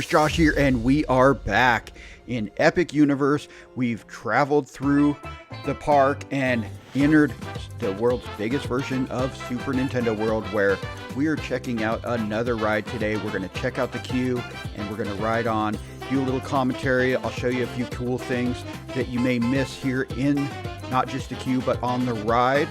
Josh here, and we are back in Epic Universe. We've traveled through the park and entered the world's biggest version of Super Nintendo World, where we are checking out another ride today. We're going to check out the queue, and we're going to ride on, do a little commentary. I'll show you a few cool things that you may miss here in not just the queue, but on the ride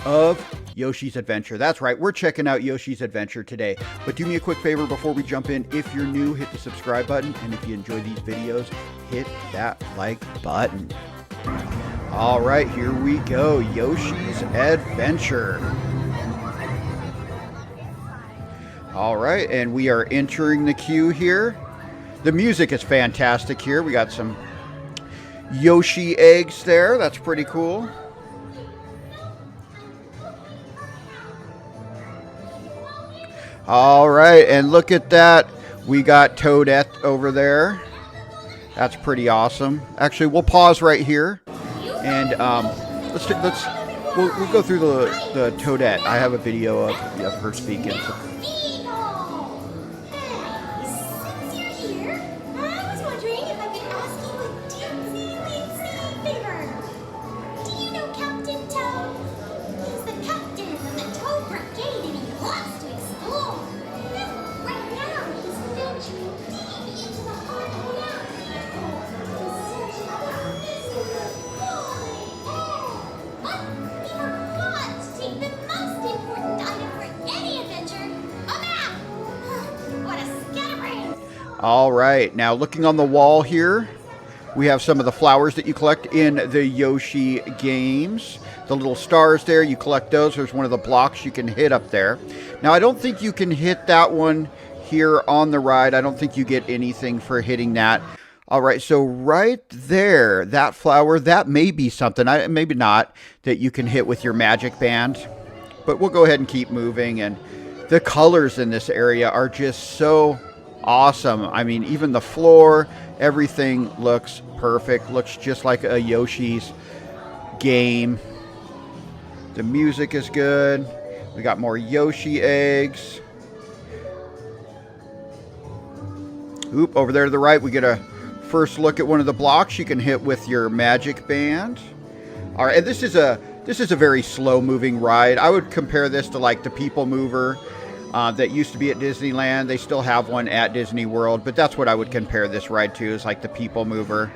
of Yoshi's Adventure. That's right, we're checking out Yoshi's Adventure today. But do me a quick favor before we jump in. If you're new, hit the subscribe button, and if you enjoy these videos, hit that like button. All right, here we go. Yoshi's Adventure. All right, and we are entering the queue here. The music is fantastic here. We got some Yoshi eggs there. That's pretty cool. All right, and look at that. We got Toadette over there. That's pretty awesome. Actually, we'll pause right here, and we'll go through the Toadette. I have a video of her speaking. So. All right, now looking on the wall here, we have some of the flowers that you collect in the Yoshi games. The little stars there, you collect those. There's one of the blocks you can hit up there. Now, I don't think you can hit that one here on the ride. I don't think you get anything for hitting that. All right, so right there, that flower, that may be something, maybe not, that you can hit with your magic band. But we'll go ahead and keep moving. And the colors in this area are just so awesome. I mean, even the floor, everything looks perfect. Looks just like a Yoshi's game. The music is good. We got more Yoshi eggs. Oop, over there to the right, we get a first look at one of the blocks you can hit with your magic band. All right, and this is a very slow moving ride. I would compare this to like the People Mover that used to be at Disneyland. They still have one at Disney World, but that's what I would compare this ride to, is like the People Mover.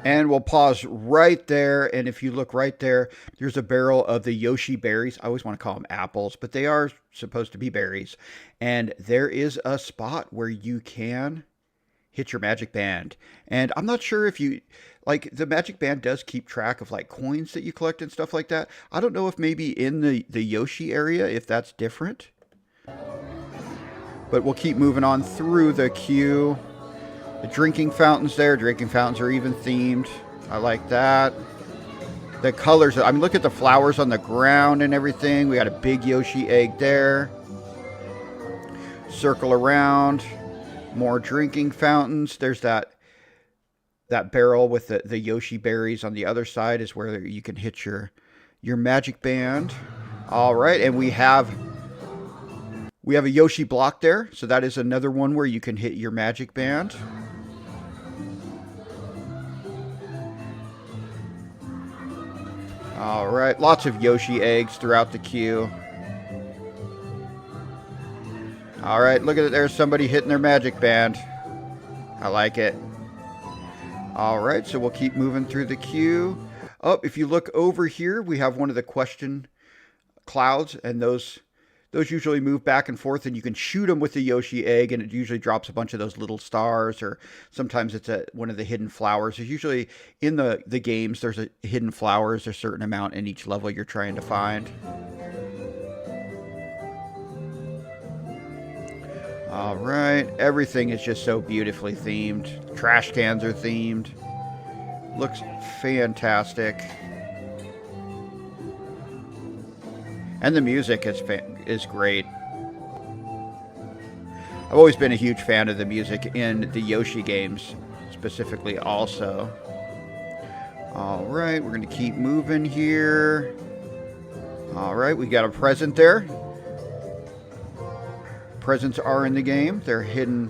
And we'll pause right there, and if you look right there, there's a barrel of the Yoshi berries. I always want to call them apples, but they are supposed to be berries. And there is a spot where you can hit your magic band. And I'm not sure if you, like, the magic band does keep track of like coins that you collect and stuff like that. I don't know if maybe in the Yoshi area, if that's different. But we'll keep moving on through the queue. The drinking fountains there. Drinking fountains are even themed. I like that. The colors. I mean, look at the flowers on the ground and everything. We got a big Yoshi egg there. Circle around. More drinking fountains. There's that barrel with the Yoshi berries on the other side is where you can hit your magic band. All right, and we have a Yoshi block there, so that is another one where you can hit your magic band. All right, lots of Yoshi eggs throughout the queue. All right, look at it. There's somebody hitting their magic band. I like it. All right, so we'll keep moving through the queue. Oh, if you look over here, we have one of the question clouds, and those usually move back and forth, and you can shoot them with the Yoshi egg, and it usually drops a bunch of those little stars, or sometimes it's one of the hidden flowers. There's usually, in the games, there's a hidden flowers, a certain amount in each level you're trying to find. All right, everything is just so beautifully themed. Trash cans are themed. Looks fantastic. And the music is great. I've always been a huge fan of the music in the Yoshi games, specifically also. All right, we're going to keep moving here. All right, we got a present there. Presents are in the game. They're hidden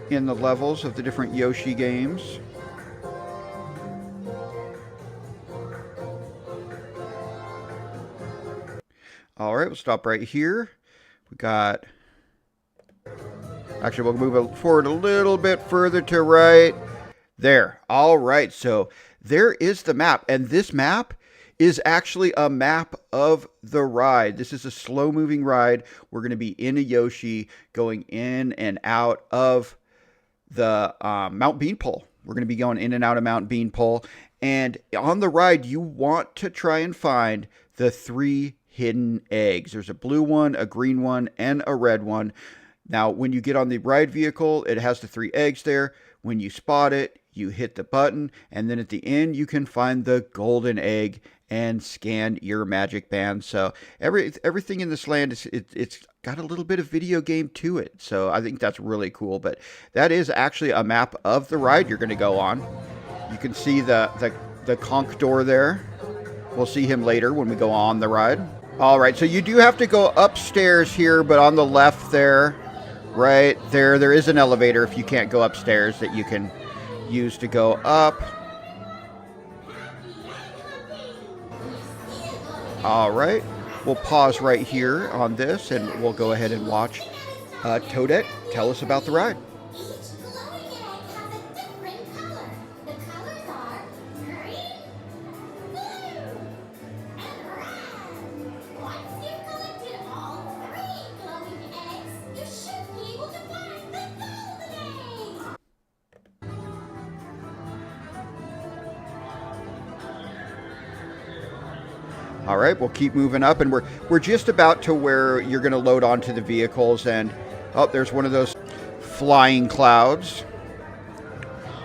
in the levels of the different Yoshi games. All right, we'll stop right here. We got... Actually, we'll move it forward a little bit further to right. There. All right, so there is the map. And this map is actually a map of the ride. This is a slow-moving ride. We're going to be in a Yoshi going in and out of the Mount Beanpole. We're going to be going in and out of Mount Beanpole. And on the ride, you want to try and find the 3 hidden eggs. There's a blue one, a green one, and a red one. Now, when you get on the ride vehicle, it has the 3 eggs there. When you spot it, you hit the button, and then at the end, you can find the golden egg and scan your magic band. So everything in this land, it's got a little bit of video game to it. So I think that's really cool. But that is actually a map of the ride you're going to go on. You can see the conch door there. We'll see him later when we go on the ride. All right, so you do have to go upstairs here, but on the left there, right there is an elevator if you can't go upstairs that you can use to go up. All right, we'll pause right here on this and we'll go ahead and watch Toadette tell us about the ride. All right, we'll keep moving up, and we're just about to where you're going to load onto the vehicles, and oh, there's one of those flying clouds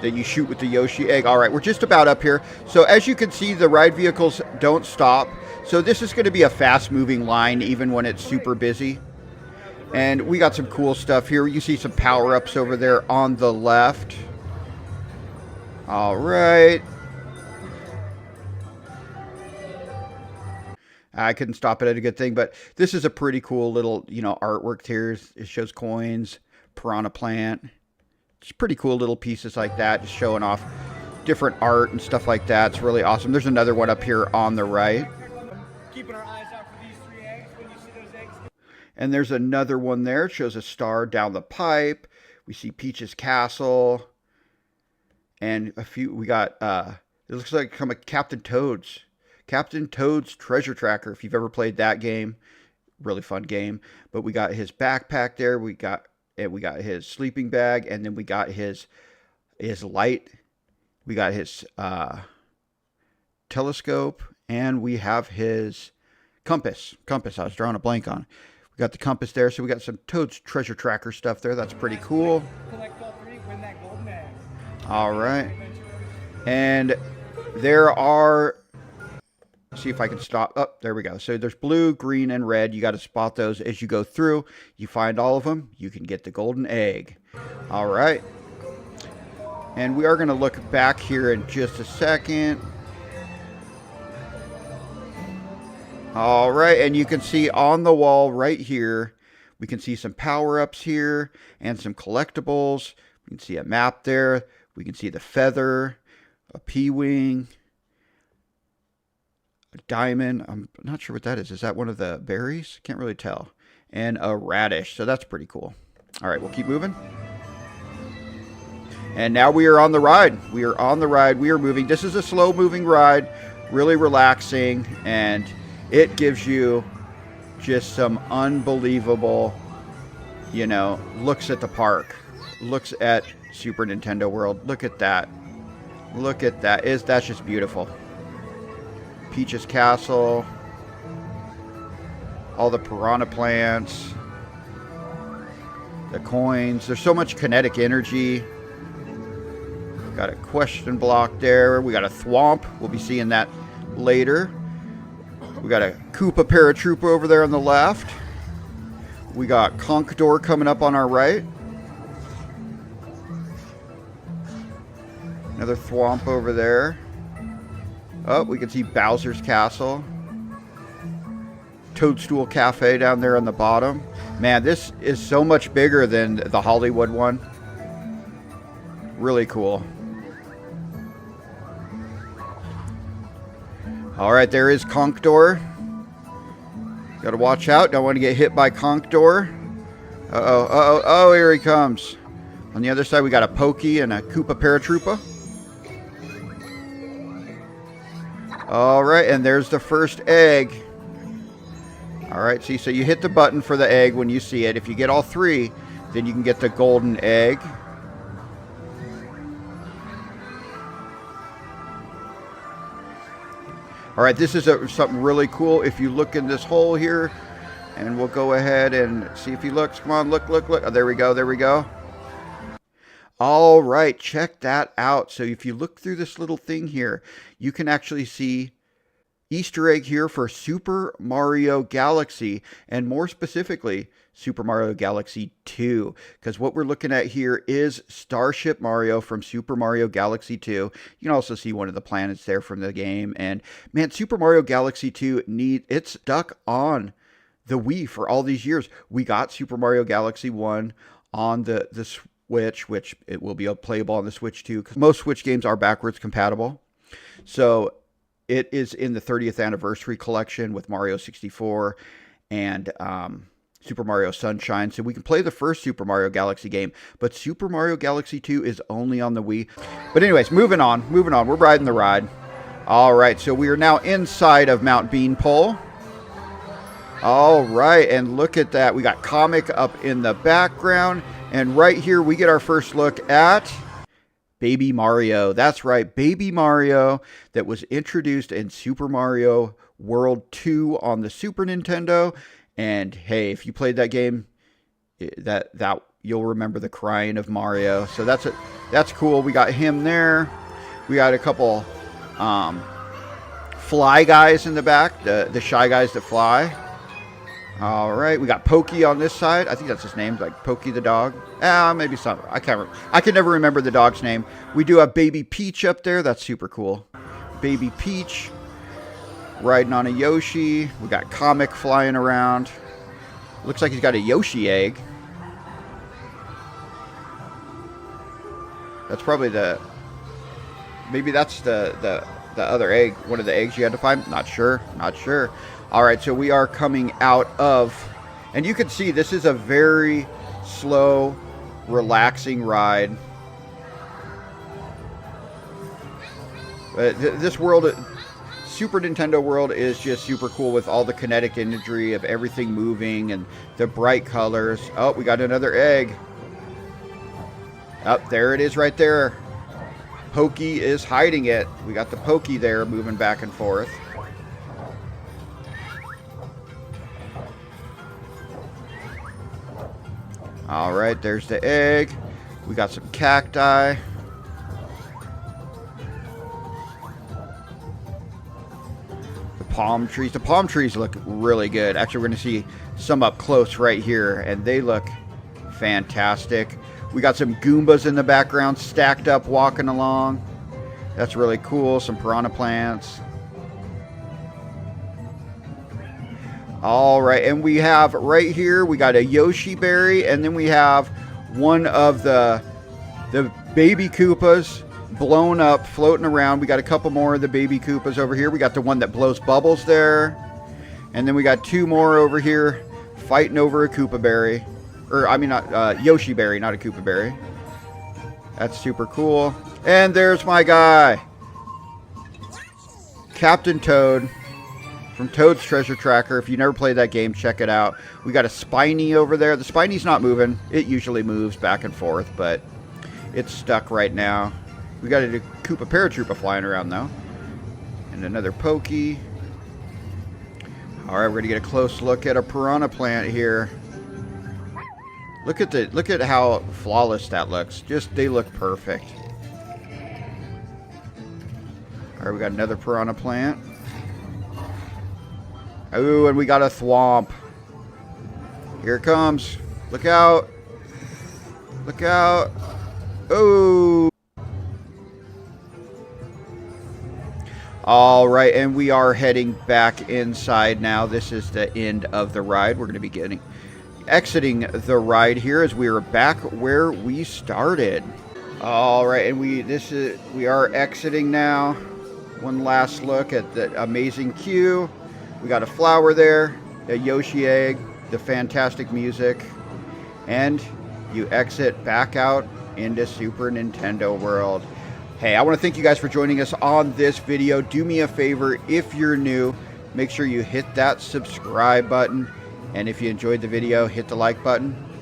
that you shoot with the Yoshi egg. All right, we're just about up here. So as you can see, the ride vehicles don't stop. So this is going to be a fast-moving line, even when it's super busy. And we got some cool stuff here. You see some power-ups over there on the left. All right. I couldn't stop it at a good thing, but this is a pretty cool little, artwork here. It shows coins, piranha plant. It's pretty cool little pieces like that, just showing off different art and stuff like that. It's really awesome. There's another one up here on the right. Keeping our eyes out for these 3 eggs when you see those eggs. And there's another one there. It shows a star down the pipe. We see Peach's castle. And we got, it looks like from a Captain Toad's Treasure Tracker, if you've ever played that game. Really fun game. But we got his backpack there. We got his sleeping bag, and then we got his light. We got his telescope, and we have his compass. I was drawing a blank on. We got the compass there, so we got some Toad's Treasure Tracker stuff there. That's pretty cool. Collect all 3, win that golden egg. All right. And there are... See if I can stop. Oh, there we go. So there's blue, green, and red. You got to spot those as you go through. You find all of them, you can get the golden egg. All right. And we are going to look back here in just a second. All right. And you can see on the wall right here, we can see some power-ups here and some collectibles. We can see a map there. We can see the feather, a P-wing, a diamond. I'm not sure what that is. Is that one of the berries? Can't really tell. And a radish. So that's pretty cool. All right, we'll keep moving. And now we are on the ride. We are on the ride. We are moving. This is a slow-moving ride. Really relaxing. And it gives you just some unbelievable, looks at the park. Looks at Super Nintendo World. Look at that. Look at that. That's just beautiful. Peach's castle, all the piranha plants, the coins. There's so much kinetic energy. Got a question block there. We got a thwomp. We'll be seeing that later. We got a Koopa Paratrooper over there on the left. We got Conch Door coming up on our right. Another thwomp over there. Oh, we can see Bowser's Castle. Toadstool Cafe down there on the bottom. Man, this is so much bigger than the Hollywood one. Really cool. All right, there is Conkdor. Got to watch out. Don't want to get hit by Conkdor. Uh-oh, uh-oh, oh, here he comes. On the other side, we got a Pokey and a Koopa Paratroopa. All right, and there's the first egg. All right, see, so you hit the button for the egg when you see it. If you get all three, then you can get the golden egg. All right, this is something really cool. If you look in this hole here, and we'll go ahead and see if he looks. Come on, look, look, look. Oh, there we go, there we go. All right, check that out. So if you look through this little thing here, you can actually see Easter egg here for Super Mario Galaxy, and more specifically, Super Mario Galaxy 2, because what we're looking at here is Starship Mario from Super Mario Galaxy 2. You can also see one of the planets there from the game, and man, Super Mario Galaxy 2 it's stuck on the Wii for all these years. We got Super Mario Galaxy 1 on the Switch, which it will be playable on the Switch too, because most Switch games are backwards compatible. So it is in the 30th anniversary collection with Mario 64 and Super Mario Sunshine. So we can play the first Super Mario Galaxy game, but Super Mario Galaxy 2 is only on the Wii. But anyways, moving on. We're riding the ride. All right, so we are now inside of Mount Beanpole. All right, and look at that. We got Comic up in the background, and right here we get our first look at Baby Mario. That's right, Baby Mario that was introduced in Super Mario World 2 on the Super Nintendo. And hey, if you played that game, that you'll remember the crying of Mario. So that's cool. We got him there. We got a couple fly guys in the back, the shy guys that fly. All right, we got Pokey on this side. I think that's his name, like Pokey the dog. Maybe some. I can never remember the dog's name. We do have Baby Peach up there. That's super cool. Baby Peach riding on a Yoshi. We got Comic flying around. Looks like he's got a Yoshi egg. That's probably maybe that's the other egg. One of the eggs you had to find. Not sure. All right, so we are coming out of, and you can see this is a very slow, relaxing ride. This world, Super Nintendo World, is just super cool with all the kinetic imagery of everything moving and the bright colors. Oh, we got another egg. Oh, there it is right there. Pokey is hiding it. We got the Pokey there moving back and forth. All right, there's the egg. We got some cacti. The palm trees. The palm trees look really good. Actually, we're going to see some up close right here, and they look fantastic. We got some Goombas in the background stacked up walking along. That's really cool. Some piranha plants. All right, and we have right here, we got a Yoshi berry, and then we have one of the baby Koopas blown up, floating around. We got a couple more of the baby Koopas over here. We got the one that blows bubbles there. And then we got two more over here fighting over a Koopa berry. Or, I mean, not Yoshi berry, not a Koopa berry. That's super cool. And there's my guy, Captain Toad from Toad's Treasure Tracker. If you never played that game, check it out. We got a Spiny over there. The Spiny's not moving. It usually moves back and forth, but it's stuck right now. We got a Koopa Paratroopa flying around, though. And another Pokey. All right, we're going to get a close look at a piranha plant here. Look at how flawless that looks. They look perfect. All right, we got another piranha plant. Oh, and we got a Thwomp. Here it comes. Look out. Look out. Oh. All right, and we are heading back inside now. This is the end of the ride. We're going to be exiting the ride here as we are back where we started. All right, and we are exiting now. One last look at the amazing queue. We got a flower there, a Yoshi egg, the fantastic music, and you exit back out into Super Nintendo World. Hey, I want to thank you guys for joining us on this video. Do me a favor, if you're new, make sure you hit that subscribe button. And if you enjoyed the video, hit the like button.